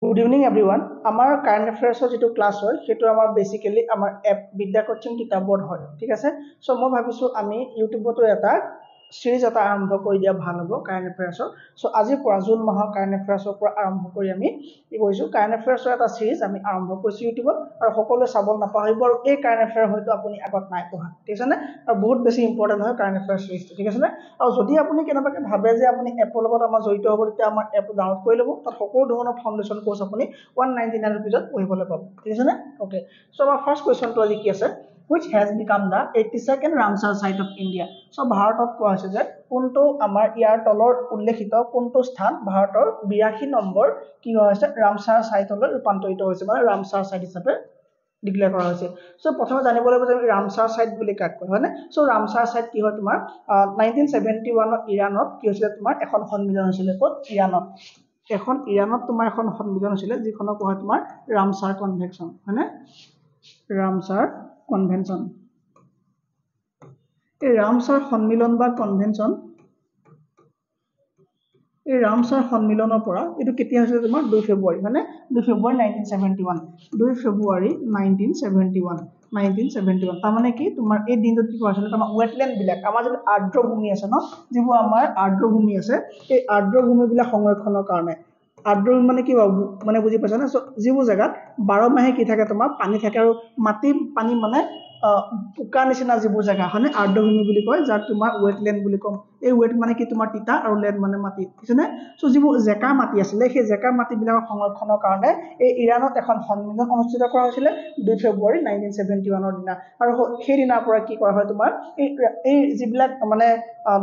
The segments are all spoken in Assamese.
Good evening everyone. Our current affairs যেটো ক্লাস হয় সেটো আমাৰ বেসিক্যালি আমাৰ এপ বিদ্যা কোচিং কিতাপৰ হয় ঠিক আছে সো মই ভাবিছো আমি ইউটিউবতো এটা সিৰিজ এটা আৰম্ভ কৰি দিয়া ভাল হ'ব কাৰেণ্ট এফেয়াৰ্সৰ সো আজি পৰা জুন মাহৰ কাৰেণ্ট এফেয়াৰ্সৰ পৰা আৰম্ভ কৰি আমি কি কৰিছো কাৰেণ্ট এফেয়াৰ্সৰ এটা সিৰিজ আমি আৰম্ভ কৰিছো ইউটিউবত আৰু সকলোৱে চাব নাপাহৰিব আৰু এই কাৰেণ্ট এফেয়াৰ হয়তো আপুনি আগত নাই পঢ়া ঠিক আছে নে আৰু বহুত বেছি ইম্পৰ্টেন্ট হয় কাৰেণ্ট এফেয়াৰ্স সিৰিজ ঠিক আছে নে আৰু যদি আপুনি কেনেবাকে ভাবে যে আপুনি এপৰ লগত আমাৰ জড়িত হ'ব তেতিয়া আমাৰ এপ ডাউনলোড কৰি ল'ব তাত সকলো ধৰণৰ ফাউন্ডেশন কোর্স আপুনি 199 rupees পঢ়িবলৈ পাব ঠিক আছে নে ওকে সো আমাৰ ফাৰ্স্ট কোৱেশ্চনটো আজি কি আছে which has become the 82nd Ramsar site of India so ভাৰতত কোৱা হৈছে যে কোনটো আমাৰ ইয়াৰ তলৰ উল্লেখিত কোনটো স্থান ভাৰতৰ 82 নম্বৰ কি হৈছে ৰামসাৰ সাইটলৈ ৰূপান্তৰিত হৈছে মানে ৰামসাৰ সাইট হিচাপে ডিক্লেয়াৰ কৰা হৈছে সো প্ৰথমে জানিব লাগিব যে ৰামসাৰ সাইট বুলি কাক কয় হয়নে সো ৰামসাৰ সাইট কি হয় তোমাৰ 1971 ইৰাণত কি হৈছিল তোমাৰ এখন সন্মিলন হৈছিল ক'ত ইৰাণত এখন ইৰাণত তোমাৰ এখন সন্মিলন হৈছিল যিখনক কোৱা হয় তোমাৰ ৰামসাৰ কনভেনশন হয়নে ৰামসাৰ কনভেনশন এই ৰামসাৰ সন্মিলন বা কনভেনশন এই ৰামসাৰ সন্মিলনৰ পৰা এটো কেতিয়া হৈছিল তোমাৰ 2 ফেব্ৰুৱাৰী মানে 2 ফেব্ৰুৱাৰী 1971 2 ফেব্ৰুৱাৰী 1971 তাৰ মানে কি তোমাৰ এই দিনটোত কি কৰিছিল তোমাৰ ওয়েটল্যান্ড বিলাক আমাৰ যে আৰ্দ্ৰভূমি আছে ন যিবোৰ আমাৰ আৰ্দ্ৰভূমি আছে এই আৰ্দ্ৰভূমি বিলাক সংৰক্ষণৰ কাৰণে আৰ্দ্ৰভূমি মানে কি মানে বুজি পাইছা না যিবোৰ জায়গা 12 মাহে কি থাকে তোমাৰ পানী থাকে আৰু মাটি পানী মানে পুকা নিচিনা যিবোৰ জায়গা হয়নে আৰ্দ্ৰভূমি বুলি কয় যাক তোমাৰ ওয়েটল্যান্ড বুলি কম এই ওয়েট মানে কি তোমাৰ তিতা আৰু ল্যান্ড মানে মাটি বুজিছনে সো যিবোৰ জেকা মাটি আছিল সেই জেকা মাটি বিলাকৰ সংৰক্ষণৰ কাৰণে এই ইৰাণত এখন সন্মিলন অনুষ্ঠিত কৰা হৈছিল 2 ফেব্ৰুৱাৰী 1971 ৰ দিনা আৰু সেই দিনাৰ পৰা কি কৰা হয় তোমাৰ এই যিবিলাক মানে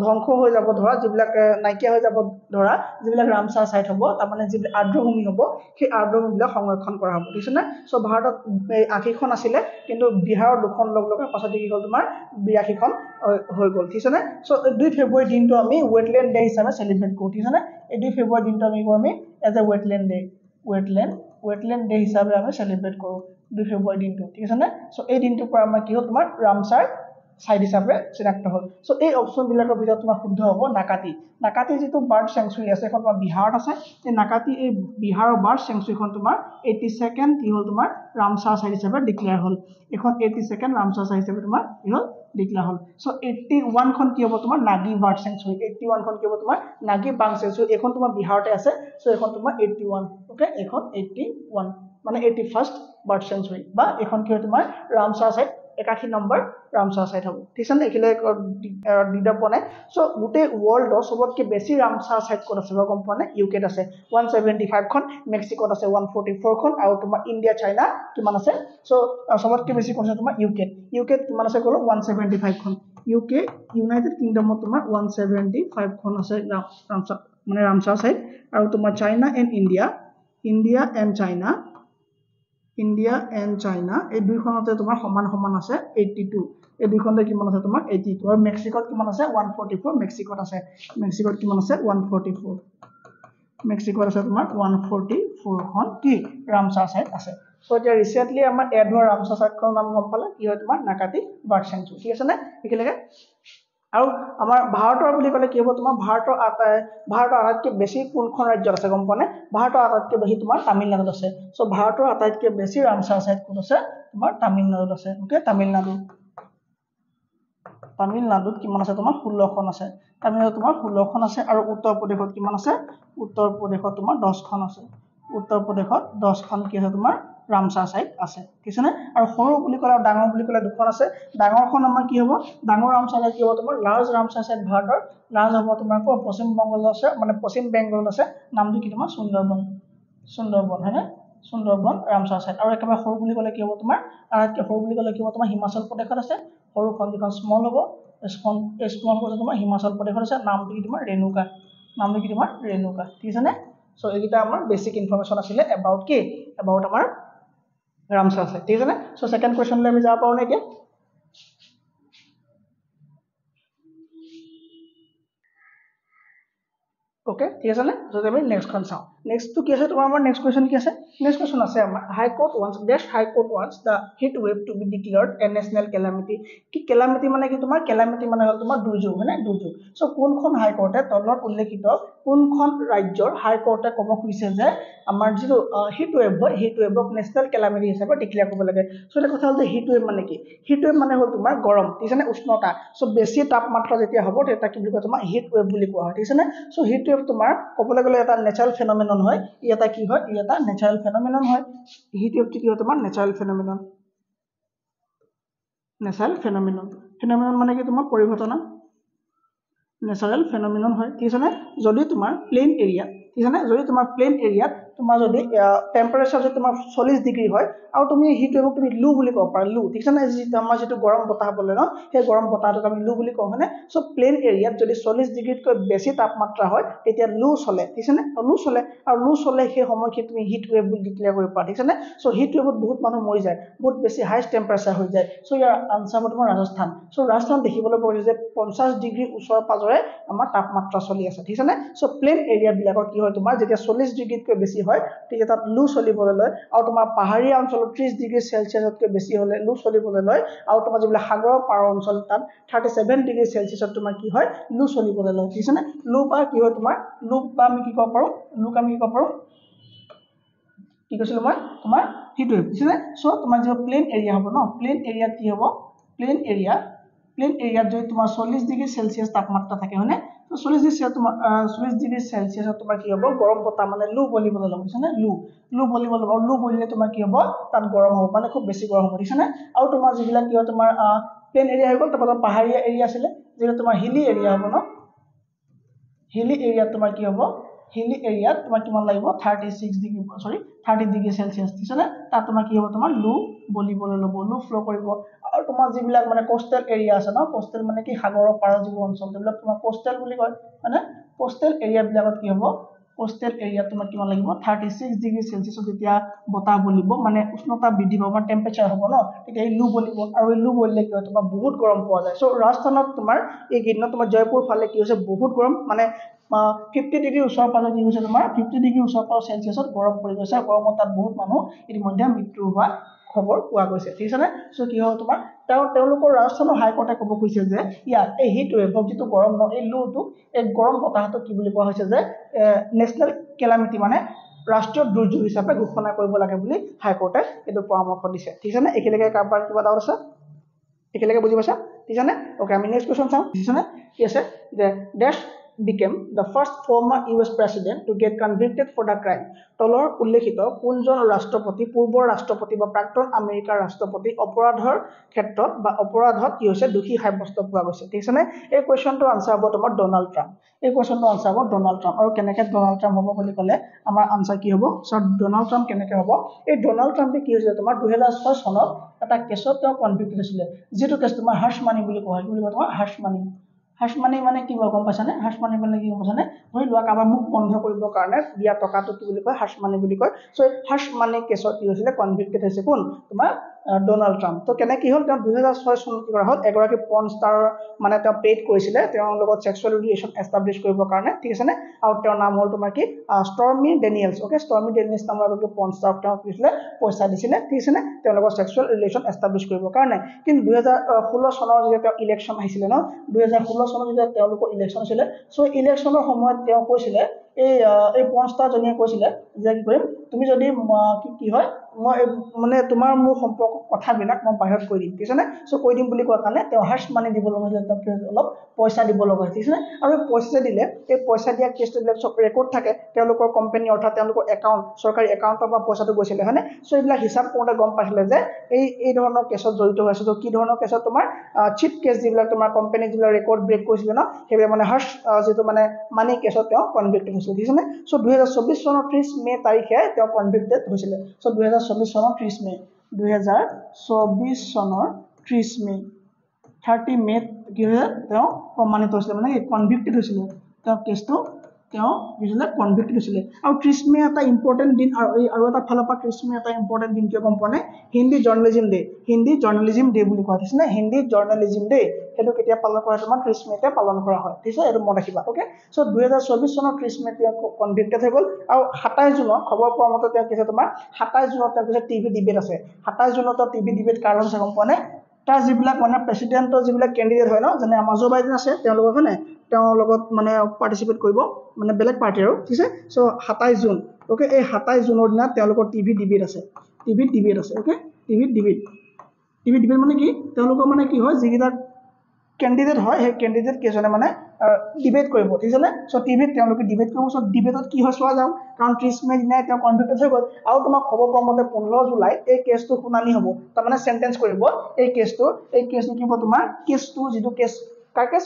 ধ্বংস হৈ যাব ধৰা যিবিলাক নাইকিয়া হৈ যাব ধৰা যিবিলাক ৰামসাৰ সাইট হ'ব তাৰ মানে যিবিলাক আৰ্দ্ৰভূমি হ'ব সেই আৰ্দ্ৰভূমিবিলাক সংৰক্ষণ কৰা হ'ব বুজিছনে সো ভাৰতত 80খন আছিল কিন্তু বিহাৰৰ দুখন লগলগাৰ পাছত কি হ'ল তোমাৰ 82খন হৈ গ'ল ঠিকছনে সো 2 ফেব্ৰুৱাৰী দিনটো আমি ওয়েটল্যান্ড ডে হিচাপে সেলিব্ৰেট কৰো ঠিকছনে এই 2 ফেব্ৰুৱাৰী দিনটো আমি এজ এ ওয়েটল্যান্ড ডে হিচাপে আমি সেলিব্ৰেট কৰো 2 ফেব্ৰুৱাৰী দিনটো ঠিকছনে সো এই দিনটোৰ পৰা আমাৰ কি হ'ল তোমাৰ ৰামসাৰ সাইট হিচাপে চিনাক্ত হ'ল সো এই অপচন বিলাকৰ ভিতৰত তোমাৰ শুদ্ধ হ'ব নাকাতি যেটো বাৰ্ড সেঞ্চুৰী আছে এখন তোমাৰ বিহাৰত আছে এই নাকাতি এই বিহাৰৰ বাৰ্ড সেঞ্চুৰীখন তোমাৰ 82nd কি হ'ল তোমাৰ ৰামসাৰ সাইট হিচাপে ডিক্লেয়াৰ হ'ল এখন 82nd ৰামসাৰ সাইট হিচাপে তোমাৰ কি হ'ল ডিক্লেয়াৰ হ'ল সো 81 খন কি হ'ব তোমাৰ নাগী বাৰ্ড সেঞ্চুৰী 81 খন কি হ'ব তোমাৰ নাগী বাং সেঞ্চুৰী এখন তোমাৰ বিহাৰতে আছে সো এখন তোমাৰ 81 ওকে এখন 81 মানে 81st বাৰ্ড সেঞ্চুৰী বা এখন কি হয় তোমাৰ ৰামসাৰ সাইট 81 নম্বৰ ৰামসাৰ সাইট হ'ব ঠিকছনে এখিলে দিদা পনে সো গোটে ওয়াৰ্ল্ডৰ সবতকে বেছি ৰামসাৰ সাইট কোন আছে গম পোৱা ইউকেত আছে 175 খন মেক্সিকোত আছে 144 খন আৰু তোমাৰ ইন্ডিয়া চাইনা কিমান আছে সো সবতকে বেছি কোন আছে তোমাৰ ইউকেত কিমান আছে কলো 175 খন ইউকে ইউনাইটেড কিংডমত তোমাৰ 175 খন আছে ৰামসাৰ মানে ৰামসাৰ সাইট আৰু তোমাৰ China and India and China এই দুইখনতে তোমাৰ সমান আছে 82 এই দুইখনতে কিমান আছে তোমাৰ 82 আৰু মেক্সিকোত কিমান আছে 144 মেক্সিকোত কিমান আছে 144 মেক্সিকোত আছে তোমাৰ 144 খন কি ৰামসাৰ সাইট আছে সো এতিয়া ৰিসেন্টলি আমাৰ এড হোৱা ৰামসাৰ সাইটখনৰ নাম গম পালে কি হয় তোমাৰ নাকাতি বাৰ্ড সেঞ্চুৰী ঠিক আছে নে একেলগে আৰু আমাৰ ভাৰতৰ বুলি ক'লে কি হ'ব তোমাৰ ভাৰতৰ আটাইতকৈ বেছি কোনখন ৰাজ্যত আছে গম পোৱা ভাৰতৰ আটাইতকৈ বেছি তোমাৰ তামিলনাডুত আছে সো ভাৰতৰ আটাইতকৈ বেছি ৰামসাৰ সাইট কোন আছে তোমাৰ তামিলনাডুত আছে ওকে তামিলনাডুত কিমান আছে তোমাৰ 16 খন আছে তামিলনাডুত তোমাৰ 16 খন আছে আৰু উত্তৰ প্ৰদেশত কিমান আছে উত্তৰ প্ৰদেশত তোমাৰ 10 খন আছে উত্তৰ প্ৰদেশত 10 খন কি আছে তোমাৰ ৰামসাৰ সাইট আছে ঠিকছনে আৰু সৰু বুলি ক'লে ডাঙৰ বুলি ক'লে দুখন আছে ডাঙৰখন আমাৰ কি হ'ব ডাঙৰ ৰামসাৰ সাইট কি হ'ব তোমাৰ লাৰ্জ ৰামসাৰ সাইট ভাৰতৰ লাৰ্জ হ'ব তোমাৰ পশ্চিম বেংগলত আছে নামটো কি তোমাৰ সুন্দৰবন হয়নে সুন্দৰবন ৰামসাৰ সাইট আৰু একেবাৰে সৰু বুলি ক'লে কি হ'ব তোমাৰ হিমাচল প্ৰদেশত আছে সৰুখন যিখন স্মল হ'ব স্মল হ'ব তোমাৰ হিমাচল প্ৰদেশত আছে নামটো কি তোমাৰ ৰেণুকা ঠিক আছে নে সো এইটা আমাৰ বেসিক ইনফৰমেশন আছিলে এবাউট আমাৰ ৰামসাৰ সাইট ঠিক আছে নে সো সেকেন্ড কোৱেশ্চনলৈ আমি যাব পাৰো নে এতিয়া ओके ठीक আছে না যদি আমি নেক্সটখন চাওঁ নেক্সটটো কি আছে তোমাৰ আমাৰ নেক্সট কোৱেশ্চন কি আছে নেক্সট কোৱেশ্চন আছে আমাৰ হাই কোৰ্ট ওয়ান্স ডেশ high court once the heat wave to be declared a national calamity কি কেলামিটি মানে কি তোমাৰ কেলামিটি মানে হ'ল তোমাৰ দুৰ্যোগ হয় না দুৰ্যোগ সো কোনখন হাই কোৰ্টে তলত উল্লেখিত কোনখন ৰাজ্যৰ হাই কোৰ্টে ক'ব খুজিছে যে আমাৰ যিটো হিট ৱেভ হয় হিট ৱেভক নেশনেল কেলামিটি হিচাপে ডিক্লেয়াৰ কৰিব লাগে সো এটা কথা হ'ল যে হিট ৱেভ মানে কি হিট ৱেভ মানে হ'ল তোমাৰ গৰম ঠিক আছে উষ্ণতা সো বেছি তাপমাত্ৰা যেতিয়া হ'ব তেতিয়া কি বুলি কয় তোমাৰ হিট ৱেভ বুলি কোৱা হয় ঠিক আছে সো হিট ৱেভ তোমাৰ ক'বলৈ গ'লে এটা নেচাৰেল ফেনোমেনন হয় ই এটা কি হয় ই এটা নেচাৰেল ফেনোমেনন হয় হিট ৱেভটো কি হয় তোমাৰ নেচাৰেল ফেনোমেনন ফেনোমেনন মানে কি তোমাৰ পৰিঘটনা নেচাৰেল ফেনোমেনন হয় ঠিক আছে যদি তোমাৰ প্লেন এৰিয়া ঠিক আছে যদি তোমাৰ প্লেন এৰিয়াত তোমাৰ যদি টেম্পাৰেচাৰ যদি তোমাৰ 40 ডিগ্ৰী হয় আৰু তুমি হিট ৱেভক তুমি লু বুলি ক'ব পাৰা লু ঠিক আছে যি আমাৰ যেটো গৰম বতাহ বলে ন সেই গৰম বতাহটোক আমি লু বুলি কওঁ হয়নে সো প্লেন এৰিয়াত যদি 40 ডিগ্ৰীতকৈ বেছি তাপমাত্ৰা হয় তেতিয়া লু চলে ঠিক আছে আৰু লু চলে সেই সময়খিনিত তুমি হিট ৱেভ বুলি ডিক্লেয়াৰ কৰিব পাৰা ঠিক আছে সো হিট ৱেভত বহুত মানুহ মৰি যায় বহুত বেছি হাই টেম্পাৰেচাৰ হৈ যায় সো ইয়াৰ আনসাৰ হ'ব তোমাৰ ৰাজস্থান সো ৰাজস্থান দেখিবলৈ পোৱা যায় যে 50 ডিগ্ৰী ওচৰ পাজৰে আমাৰ তাপমাত্ৰা চলি আছে ঠিক আছে সো প্লেন এৰিয়া বিলাকৰ কি হয় তোমাৰ যেতিয়া 40 ডিগ্ৰীতকৈ বেছি হয় তেতিয়া তাত লু চলিবলৈ লয় আৰু তোমাৰ পাহাৰীয়া অঞ্চলত 30 ডিগ্ৰী সেলসিয়াছতকৈ বেছি হলে লু চলিবলৈ লয় আৰু তোমাৰ যিবিলাক সাগৰৰ পাৰৰ অঞ্চল তাত 37 ডিগ্ৰী সেলসিয়াছত তোমাৰ কি হয় লু চলিবলৈ লয় ঠিক আছে লু বা কি হয় তোমাৰ লু বা আমি কি ক'ব পাৰো লুক আমি কি ক'ব পাৰো কি কৈছিলো মই তোমাৰ হিট ৱেভ ঠিক আছে সো তোমাৰ যে প্লেন এৰিয়া হ'ব ন প্লেন এৰিয়াত কি হ'ব প্লেন এৰিয়াত যদি তোমাৰ 40 ডিগ্ৰী সেলসিয়াছ তাপমাত্ৰা থাকে হয়নে তো 40 ডিগ্ৰী তোমাৰ 40 ডিগ্ৰী সেলসিয়াছত তোমাৰ কি হ'ব গৰম বতাহ মানে লু বলিবলৈ ল'ব বুজিছানে লু বলিবলৈ ল'ব লু বলিলে তোমাৰ কি হ'ব তাত গৰম হ'ব মানে খুব বেছি গৰম হ'ব বুজিছানে আৰু তোমাৰ যিবিলাক কি হয় তোমাৰ প্লেন এৰিয়া হৈ গ'ল তাৰপৰা পাহাৰীয়া এৰিয়া আছিলে যেটা তোমাৰ হিলি এৰিয়া হ'ব ন হিলি এৰিয়াত তোমাৰ কি হ'ব হিলি এৰিয়াত তোমাৰ কিমান লাগিব 30 ডিগ্ৰী সেলসিয়াছ ঠিক আছে তাত তোমাৰ কি হ'ব তোমাৰ লু বলিবলৈ ল'ব লু ফ্লো কৰিব আৰু তোমাৰ যিবিলাক মানে কোষ্টেল এৰিয়া আছে ন কোষ্টেল মানে কি সাগৰৰ পাৰৰ যিবোৰ অঞ্চল সেইবিলাক তোমাৰ কোষ্টেল বুলি কয় মানে কোষ্টেল এৰিয়া বিলাকত কি হ'ব কোষ্টেল এৰিয়াত তোমাৰ কিমান লাগিব 36 ডিগ্ৰী সেলসিয়াছত যেতিয়া বতাহ বলিব মানে উষ্ণতা বৃদ্ধি পাব মানে টেম্পাৰেচাৰ হ'ব ন তেতিয়া এই লু বলিব আৰু এই লু বলিলে কি হয় তোমাৰ বহুত গৰম পোৱা যায় সো ৰাজস্থানত তোমাৰ এই গিদিনত তোমাৰ জয়পুৰ ফালে কি হৈছে বহুত গৰম মানে 50 ডিগ্ৰী ওচৰ পাজৰ কি হৈছে তোমাৰ 50 ডিগ্ৰী ওচৰ পাজৰ সেলসিয়াছত গৰম পৰি গৈছে গৰমত তাত বহুত মানুহ ইতিমধ্যে মৃত্যু হোৱা খবৰ পোৱা গৈছে ঠিক আছে সো কি হয় তোমাৰ তেওঁলোকৰ ৰাজস্থানৰ হাইকোৰ্টে ক'ব খুজিছে যে ইয়াত এই হিট ৱেভক যিটো গৰম ন এই লুটো এই গৰম বতাহটো কি বুলি কোৱা হৈছে যে নেশনেল কেলামিটি মানে ৰাষ্ট্ৰীয় দুৰ্যোগ হিচাপে ঘোষণা কৰিব লাগে বুলি হাইকোৰ্টে এইটো পৰামৰ্শ দিছে ঠিক আছে একেলগে কাৰোবাৰ কিবা ডাউট আছে একেলগে বুজি পাইছা ঠিক আছে ওকে আমি নেক্সট কোৱেশ্চন চাওঁ ঠিক আছে কি আছে যে ডেশ became the first former US president to get convicted for the crime তলৰ উল্লেখিত কোনজন ৰাষ্ট্ৰপতি পূৰ্বৰ ৰাষ্ট্ৰপতি বা প্ৰাক্তন আমেৰিকাৰ ৰাষ্ট্ৰপতি অপৰাধৰ ক্ষেত্ৰত বা অপৰাধত কি হৈছে দোষী সাব্যস্ত পোৱা গৈছে ঠিক আছে এই কোৱেশ্চনটো আনসাৰ হ'ব তোমাৰ ডোনাল্ড ট্ৰাম্প এই কোৱেশ্চনটো আনসাৰ হ'ব ডোনাল্ড ট্ৰাম্প আৰু কেনেকৈ ডোনাল্ড ট্ৰাম্প হ'ব বুলি ক'লে আমাৰ আনসাৰ কি হ'ব সো ডোনাল্ড ট্ৰাম্প কেনেকৈ হ'ব এই ডোনাল্ড ট্ৰাম্পে কি হৈছে তোমাৰ 2006 চনত এটা কেছত তেওঁ কনভিক্টেড হৈছিলে যেটো কেছ তোমাৰ হাৰ্শ মানি বুলি কোৱা হয় কি বুলি কোৱা তোমাৰ হাৰ্শ মানি মানে কি হয় গম পাইছানে হাৰ্শ মানি মানে কি গম পাইছানে ধৰি লোৱা কাৰোবাৰ মুখ বন্ধ কৰিবৰ কাৰণে দিয়া টকাটো কি বুলি কয় হাৰ্শ মানি বুলি কয় সো হাৰ্শ মানি কেছত কি হৈছিলে কনভিক্টেড হৈছে কোন তোমাৰ ডোনাল্ড ট্ৰাম্প তো কেনে কি হ'ল তেওঁ 2006 চনত কি কৰা হ'ল এগৰাকী পৰ্ন ষ্টাৰ মানে তেওঁ পেইড কৰিছিলে তেওঁৰ লগত সেক্সুৱেল ৰিলেচন এষ্টাব্লিছ কৰিবৰ কাৰণে ঠিক আছে আৰু তেওঁৰ নাম হ'ল তোমাৰ কি Stormy Daniels okay Stormy Daniels নামৰ এগৰাকী পৰ্ন ষ্টাৰক তেওঁ কিছিলে পইচা দিছিলে ঠিক আছে তেওঁৰ লগত সেক্সুৱেল ৰিলেচন এষ্টাব্লিছ কৰিবৰ কাৰণে কিন্তু 2016 চনৰ যেতিয়া তেওঁ ইলেকশ্যন আহিছিলে ন 2016 চনত যেতিয়া তেওঁলোকৰ ইলেকশ্যন হৈছিলে সো ইলেকশ্যনৰ সময়ত তেওঁ কৈছিলে এই পৰ্ন ষ্টাৰ জনিয়ে কৈছিলে যে কি কৰিম তুমি যদি কি হয় মই মানে তোমাৰ মোৰ সম্পৰ্ক কথাবিলাক মই বাহিৰত কৈ দিম ঠিক আছে সো কৈ দিম বুলি কোৱা কাৰণে তেওঁ হাৰ্শ মানি দিব লগা হৈছিল তেওঁ অলপ পইচা দিব লগা হৈছিল ঠিক আছে আৰু পইচা দিলে এই পইচা দিয়া কেছবিলাক সব ৰেকৰ্ড থাকে তেওঁলোকৰ কোম্পানী অৰ্থাৎ তেওঁলোকৰ একাউণ্ট চৰকাৰী একাউণ্টৰ পৰা পইচাটো গৈছিলে হয়নে সো এইবিলাক হিচাপ কৰোঁতে গম পাইছিলে যে এই ধৰণৰ কেছত জড়িত হৈছে তো কি ধৰণৰ কেছত তোমাৰ চিট কেছ যিবিলাক তোমাৰ কোম্পানী যিবিলাক ৰেকৰ্ড ব্ৰেক কৰিছিলে ন সেইবিলাক মানে হাৰ্শ যেটো মানে মানি কেছত তেওঁ কনভিক্টেড হৈছিল ঠিক আছে সো 2024 চনৰ 30 মে তাৰিখে তেওঁ কনভিক্টেড হৈছিলে সো 2024 চনৰ 30 মে 2024 চনৰ 30 মে 30 মে কি হৈছিল তেওঁ প্ৰমাণিত হৈছিল মানে কনভিক্টেড হৈছিল তেওঁ কেছটো তেওঁ কি হৈছিলে কনভিক্ট হৈছিলে আৰু 30 মে এটা ইম্পৰ্টেণ্ট দিন আৰু এটা ফালৰ পৰা 30 মে এটা ইম্পৰ্টেণ্ট দিন কিয় গম পোৱা নে হিন্দী জাৰ্নেলিজম ডে বুলি কোৱা হৈছে না হিন্দী জাৰ্নেলিজম ডে সেইটো কেতিয়া পালন কৰা হয় তোমাৰ 30 মেতে পালন কৰা হয় ঠিক আছে এইটো মনত ৰাখিবা ওকে সো 2024 চনৰ 30 মেতে কনভিক্টেড হৈ গ'ল আৰু 27 জুনত খবৰ পোৱা মতে তেওঁ কিছে তোমাৰ 27 জুনত তেওঁ কিছে টিভি ডিবেট আছে 27 জুনত টিভি ডিবেট কাৰণ আছে গম পোৱা নে তাৰ যিবিলাক মানে প্ৰেসিডেন্টৰ যিবিলাক ক্যান্ডিডেট হয় ন যেনে মাজো বাইডেন আছে তেওঁলোকৰ কাৰণে তেওঁৰ লগত মানে পাৰ্টিসিপেট কৰিব মানে বেলেগ পাৰ্টি আৰু ঠিক আছে সো 27 জুন ওকে এই 27 জুনৰ দিনা তেওঁলোকৰ টিভি ডিবেট আছে ওকে টিভি ডিবেট মানে কি তেওঁলোকৰ মানে কি হয় যিগিটা ক্যান্ডিডেট হয় সেই ক্যান্ডিডেট কেজনে মানে ডিবেট কৰিব ঠিক আছে সো টিভিত তেওঁলোকে ডিবেট কৰিব সো ডিবেটত কি হয় চোৱা যাও কাৰণ 30 মে দিনা তেওঁ কনভিক্টেড হৈ গ'ল আৰু তোমাক খবৰ পোৱা মতে 15 জুলাই এই কেছটো শুনানি হ'ব তাৰ মানে সেন্টেন্স কৰিব এই কেছটো কি হ'ব তোমাৰ কেছটো যেটো কেছ কাকেছ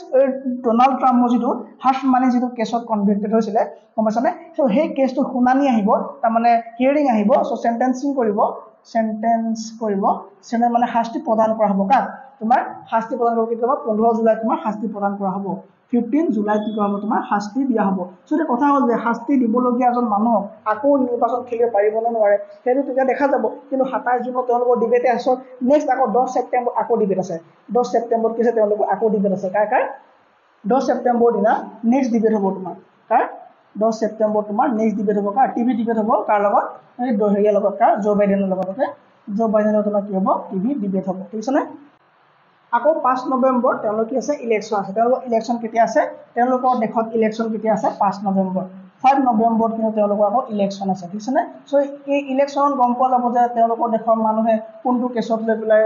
ডোনাল্ড ট্ৰাম্পৰ যেটো হাৰ্শ মানে যেটো কেছত কনভিক্টেড হৈছিলে গমছানে সো সেই কেছটো শুনানি আহিব তাৰ মানে হিয়াৰিং আহিব সো সেন্টেন্সিং কৰিব সেনে মানে শাস্তি প্ৰদান কৰা হ'ব কা তোমাৰ শাস্তি প্ৰদান কৰিব কিবা 15 জুলাই তোমাৰ শাস্তি প্ৰদান কৰা হ'ব 15 জুলাই কি কৰা হ'ব তোমাৰ শাস্তি দিয়া হ'ব সো এটা কথা হ'ল যে শাস্তি দিবলগীয়া এজন মানুহ আকৌ নিৰ্বাচন খেলিব পাৰিব নে নোৱাৰে সেইটো তেতিয়া দেখা যাব কিন্তু 27 জুনত তেওঁলোকৰ ডিবেটে আছে নেক্সট আকৌ 10 ছেপ্টেম্বৰ আকৌ ডিবেট আছে 10 ছেপ্টেম্বৰ কিছে তেওঁলোকৰ আকৌ ডিবেট আছে কাৰ 10 ছেপ্টেম্বৰ দিনা নেক্সট ডিবেট হ'ব তোমাৰ কাৰ 10 ছেপ্টেম্বৰ তোমাৰ নেক্সট ডিবেট হ'ব কাৰ টিভি ডিবেট হ'ব কাৰ লগত এই দহেৰিয়া লগত কাৰ জো বাইডেনৰ লগত ওকে জো বাইডেনৰ তোমাৰ কি হ'ব টিভি ডিবেট হ'ব ঠিক আছে নে আকৌ 5 নৱেম্বৰ তেওঁলোক কি আছে ইলেকশ্যন আছে তেওঁলোকৰ ইলেকশ্যন কেতিয়া আছে তেওঁলোকৰ দেশত ইলেকশ্যন কেতিয়া আছে 5 নৱেম্বৰ 5 নৱেম্বৰ কিন্তু তেওঁলোকৰ আকৌ ইলেকশ্যন আছে ঠিক আছে নে সো এই ইলেকশ্যনত গম পোৱা যাব যে তেওঁলোকৰ দেশৰ মানুহে কোনটো কেছত লৈ পেলাই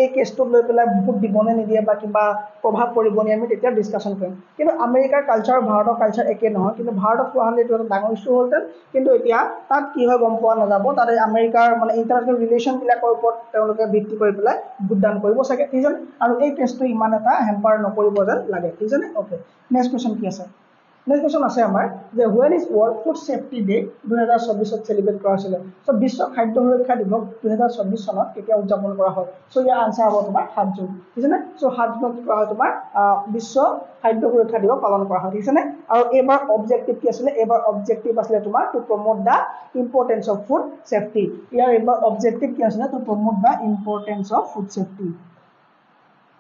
এই কেছটো লৈ পেলাই ভোট দিবনে নিদিয়ে বা কিবা প্ৰভাৱ পৰিব নি আমি তেতিয়া ডিসকাশন কৰিম কিন্তু আমেৰিকাৰ কালচাৰ ভাৰতৰ কালচাৰ একে নহয় কিন্তু ভাৰতত কোৱাহলে এটা ডাঙৰ ইস্যু হ'লতেন কিন্তু এতিয়া তাত কি হয় গম পোৱা নাযাব তাতে আমেৰিকাৰ মানে ইন্টাৰনেশ্যনেল ৰিলেশ্যন বিলাকৰ ওপৰত তেওঁলোকে ভিত্তি কৰি পেলাই ভোটদান কৰিব চাগে ঠিক আছে আৰু এই কেছটো ইমান এটা হেম্পাৰ নকৰিব যেন লাগে ঠিক আছে ওকে নেক্সট কোৱেশ্চন কি আছে নেক্সট কোৱেশ্চন আছে আমাৰ যে when is world food safety day 2024 to celebrate কৰা হৈছিল সো বিশ্ব খাদ্য সুৰক্ষা দিৱস 2024 চনত কেতিয়া উদযাপন কৰা হয় সো ইয়াৰ আনসাৰ হ'ব তোমাৰ 7 জুন ঠিক আছে সো 7 জুনত কৰা হয় তোমাৰ বিশ্ব খাদ্য সুৰক্ষা দিৱস পালন কৰা হয় ঠিক আছে আৰু এবাৰ অবজেক্টিভ কি আছিল এবাৰ অবজেক্টিভ আছিল তোমাৰ to promote the importance of food safety ইয়াৰ এবাৰ অবজেক্টিভ কি আছিল to promote the importance of food safety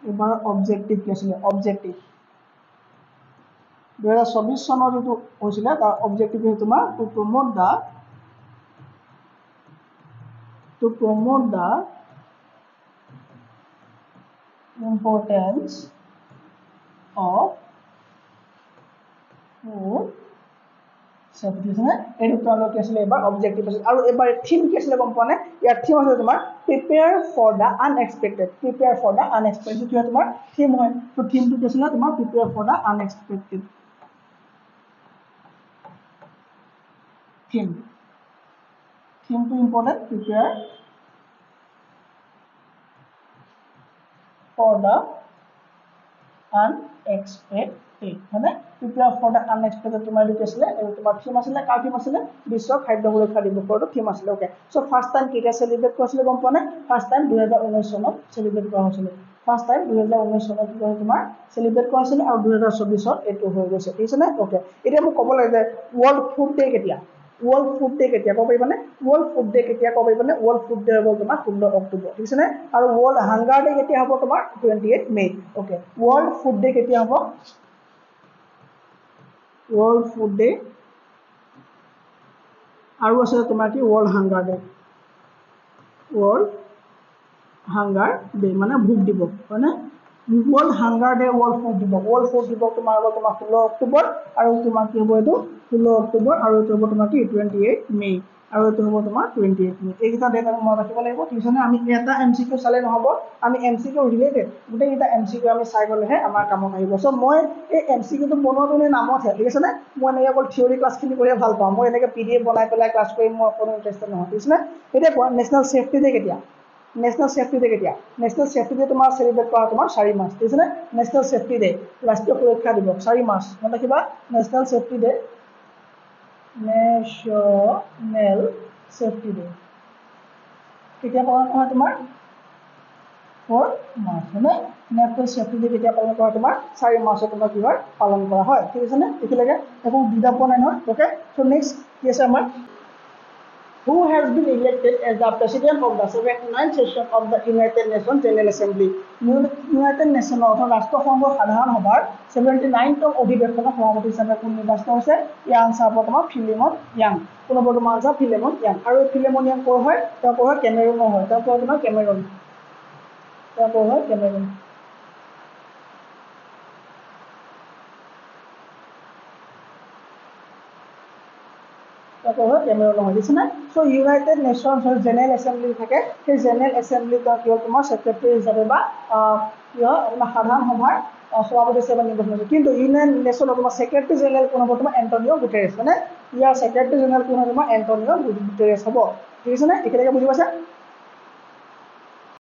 এবাৰ অবজেক্টিভ কি আছিল অবজেক্টিভ 2024 চনৰ যেটো হৈছিল তাৰ অবজেক্টিভ হ'ল তোমাৰ to promote the importance of food safety এইটো তেওঁলোক কি আছিল এবাৰ অবজেক্টিভ আছিল আৰু এবাৰ থিম কি আছিল গম পোৱা নে ইয়াৰ থিম আছিল তোমাৰ প্ৰিপেয়াৰ ফৰ দা আনএক্সপেক্টেড কি তোমাৰ থিম হয় তো থিমটো কি আছিল তোমাৰ প্ৰিপেয়াৰ ফৰ দা আনএক্সপেক্টেড থিমটো important prepare for the unexpected মানে prepare for the unexpected তোমাৰ কি আছিলে তোমাৰ থিম আছিলে কাৰ থিম আছিলে বিশ্ব খাদ্য সুৰক্ষা দিৱসৰ থিম আছিলে ওকে সো ফাৰ্স্ট টাইম কেতিয়া সেলিব্ৰেট কৰিছিলে গম পোৱা নে ফাৰ্স্ট টাইম 2019 চনত সেলিব্ৰেট কৰা হৈছিল ফাৰ্স্ট টাইম 2019 চনত কি তোমাৰ সেলিব্ৰেট কৰা হৈছিল আৰু 2024 ত এটো হৈ গৈছে ঠিক আছে নে ওকে এতিয়া মই ক'ব লাগে যে ওয়াৰ্ল্ড ফুড ডে কেতিয়া World Food Day কেতিয়া ক'ব পাৰিবানে World Food Day কেতিয়া ক'ব পাৰিবানে World Food Day হ'ব তোমাৰ 16 অক্টোবৰ ঠিক আছে নে আৰু World Hunger Day কেতিয়া হ'ব তোমাৰ 28 মে ওকে World Food Day কেতিয়া হ'ব World Food Day আৰু আছে তোমাৰ কি World Hunger Day মানে ভোক দিৱস মানে World Hunger Day World Food দিৱস তোমাৰ হ'ব তোমাৰ 16 অক্টোবৰ আৰু তোমাৰ কি হ'ব এটো 16 অক্টোবৰ আৰু এটো হ'ব তোমাৰ কি 28 মে আৰু এটো হ'ব তোমাৰ 28 মে এইটা ডেট আমি মনত ৰাখিব লাগিব ঠিক আছে আমি এটা এমসিকিউ চালে নহব আমি এমসিকিউ ৰিলেটেড গোটেই এটা এমসিকিউ আমি চাই গলেহে আমাৰ কামত আহিব সো মই এই এমসিকিউ টো বনোৱাটোৰ নামত হে ঠিক আছে না মই এনেকৈ অকল থিওৰি ক্লাছ খিনি কৰি ভাল পাওঁ মই এনেকৈ পিডিএফ বনাই পেলাই ক্লাছ কৰি মই কোনো ইন্টাৰেস্টেড নহয় ঠিক আছে এতিয়া কোৱা নেশনেল সেফটি ডে কেতিয়া National Safety Day কেতিয়া National Safety Day তোমাৰ সেলিব্ৰেট কৰা তোমাৰ 4 মাৰ্চ ঠিক আছে National Safety Day ৰাষ্ট্ৰীয় সুৰক্ষা দিৱস 4 মাৰ্চ মনত ৰাখিবা National Safety Day কেতিয়া পালন কৰা তোমাৰ 4 মাৰ্চ হয়নে নেক্সট সেফটি কেতিয়া পালন কৰা তোমাৰ 4 মাৰ্চত তোমাৰ কি হয় পালন কৰা হয় ঠিক আছে নে এতিয়ালৈকে একো বিদা পোৱা নাই নহয় ওকে সো নেক্সট কি আছে আমাৰ who has been elected as the president of the 79th session of the United Nations General Assembly United Nations অর্থাৎ ৰাষ্ট্ৰসংঘৰ সাধাৰণ সভাৰ 79th অধিৱেশনৰ সভাপতি হিচাপে কোন নিৰ্বাচিত হৈছে ইয়াৰ আনসাৰ বৰ্তমান ফিলিমন ইয়াং কোন বৰ্তমান আনসাৰ ফিলিমন ইয়াং আৰু ফিলিমন ইয়াং কৰ হয় তেওঁ কৰ হয় কেমেৰুনৰ হয় তেওঁ কৰ তোমাৰ কেমেৰুন তেওঁ কৰ হয় কেমেৰুন কেমেৰুন হয় দিছে না সো ইউনাইটেড নেশনছ জেনাৰেল এসেম্বলি থাকে সেই জেনাৰেল এসেম্বলি কি হয় তোমাৰ সেক্ৰেটাৰী হিচাপে বা কি হয় আপোনাৰ সাধাৰণ সভাৰ সভাপতি হিচাপে নিৰ্বাচন হৈছে কিন্তু ইউনাইটেড নেশনৰ তোমাৰ সেক্ৰেটাৰী জেনাৰেল কোন হ'ব তোমাৰ এন্টনিও গুটেৰেছ মানে ইয়াৰ সেক্ৰেটাৰী জেনাৰেল কোন হ'ব তোমাৰ এন্টনিও গুটেৰেছ হ'ব ঠিক আছে না একেলগে বুজি পাইছা